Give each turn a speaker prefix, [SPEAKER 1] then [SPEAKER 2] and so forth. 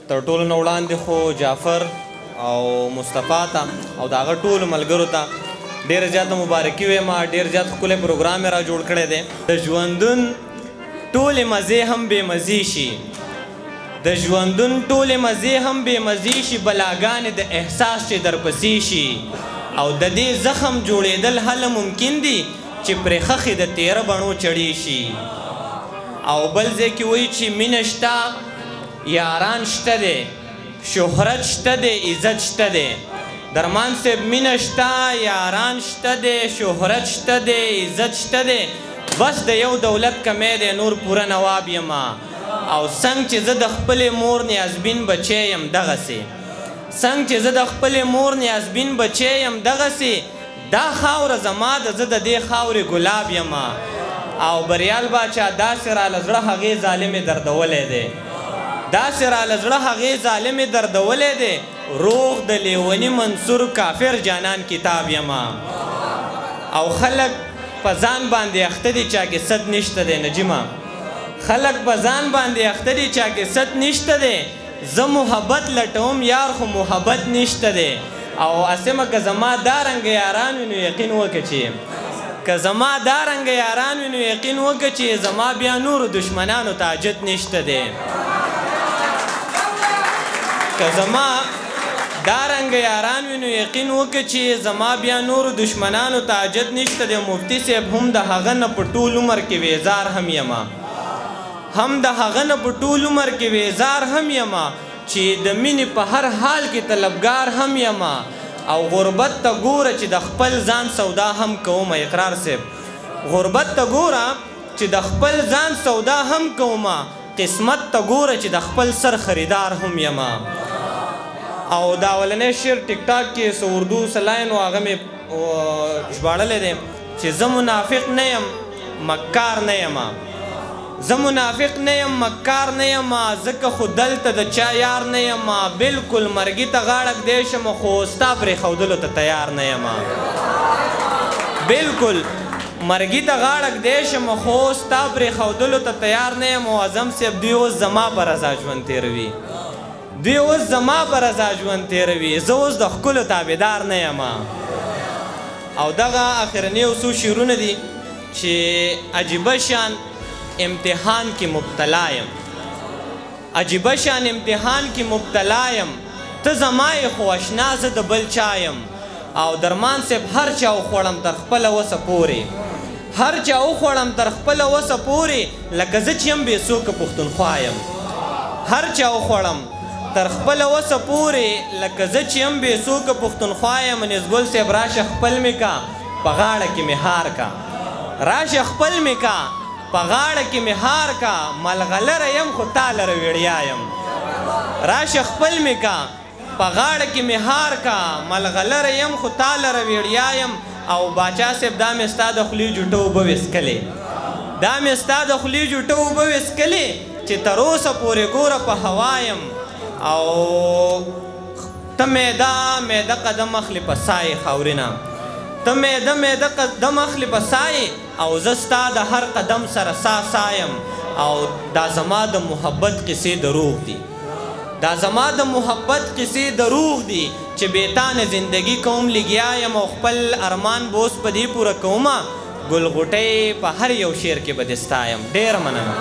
[SPEAKER 1] تر ټولو نه وړاندې خو جعفر او مصطفی ته او د هغه ټولو ملګرو ته ډېره زیاته مبارکي وایم. ډېر زیات ښکلی پروګرام یې را جوړ کړی دی. د ژوندون ټولې مزې هم بې مزې شي، د ژوندون ټولې مزې هم بې مزې شي، بلاګانې د احساس چې درپسې شي، او د دې زخم جوړېدل هله ممکن دي چې پرې خښې د تیره بڼو چړې شي. او بل ځای کې وایي چې مینه شته، یاران شته دی، شهرت شته دی، عزت شته دی. درمان صاحب مینه شته، یاران شته دی، شهرت شته دی، عزت شته دی، بس د یو دولت کمی دی، نور پوره نواب یما. او څنګه چې زه د خپلې مور نیازبین بچی یم دغسې، څنګه چې زه د خپلې مور نیازبین بچی یم دغسې، دا خاوره زما ده، زه د دې خاورې ګلاب یما. او بریال باچا داسې راله زړه هغې ظالمې دردولی دی، داسې راله زړه هغې ظالمې دردولی دی، روغ د لیوني منصور کافر جانان کتاب یما. او خلک په ځان باندې اخته دي چا کې صد نشته دی. نجیمه خلک په ځان باندې اخته دي چا کې صد نشته دی، زه محبت لټوم یار خو محبت نشته دی. او اسمه که زما دا رنګه یاران وي نو یقین وکړه چې که زما دا رنګه یاران وي نو یقین وکړه چې زما بیا نورو دشمنانو ته حاجت نشته دی. که زما دا رنګه یاران وي نو یقین وکړه چې زما بیا نورو دشمنانو ته حاجت نشته دی. مفتی صاحب هم د هغه نه په ټول عمر کې بیزار هم یما، هم د هغه نه په ټول عمر کې بیزار هم یما، چې د مینې په هر حال کې طلبګار هم یما. او غربت ته ګوره چې د خپل ځان سودا هم کوم. اقرار صاحب غربت ته ګوره چې د خپل ځان سودا هم کوم، قسمت ته ګوره چې د خپل سر خریدار هم یما. او دا اولنی شعر ټیک ټاک کې څه اردو سلاین و هغه مې ژباړلی دی چې زه منافق نه یم مکار نه یمه، زه منافق نه یم مکار نه یمه، ځکه خو دلته د چا یار نه یمه، بلکل مرګي ته غاړه ږدی شمه خو ستا پرېښودلو ته تیار نه یمه، بلکل مرګي ته غاړه ږدی شمه خو ستا پرېښودلو ته تیار نه یم. او اعظم صاحب دوی اوس زما په رضا ژوند تېروي، دوی اوس زما په رضا ژوند تېروي، زه اوس د ښکلو تابعدار نه یمه. او دغه اخرني یو څو شعرونه دي چې عجیبه شان امتحان کې مبتلا یم، عجیبه شان امتحان کې مبتلا یم، ته زما یې خو اشنا زه د بل چا یم. او درمان صاحب هر چا وخوړم تر خپله وسه پورې، هر چا وخوړم تر خپله وسه پورې، لکه زه چې یم بې څوکه پښتونخوا یم. هر چا وخوړم تر خپله وسه پورې، لکه زه چې یم بې څوکه پښتونخوا یم. نزګل صاحب راشه خپل مې کا په غاړه کې مې هار کا، راشه خپل مې کا په غاړه کې مې هار کا، ملغلره یم خو تا لره ویړیا یم. راشه خپل مې کا په غاړه کې مې هار کا، ملغلره یم خو تا لره ویړیا یم. او باچا صاحب دا مې ستا د خولې جوټه اوبه ویسکلې، دا مې ستا د خولې جوټه اوبه ویسکلې، چې تر اوسه پورې ګوره په هوا یم. او ته میده میده قدم اخلي په سایې خاورینه، ته میده میده قدم اخلي په سایې، او زه ستا د هر قدم سره سا سایم. او دا زما د محبت قصې دروغ دي، دا زما د محبت قصې دروغ دي، چې بیتانه زندگی کوم لګیا یم، او خپل ارمان به اوس په دې پوره کومه، ګل غوټۍ په هر یو شعر کې به دې ستا یم. ډېره مننه.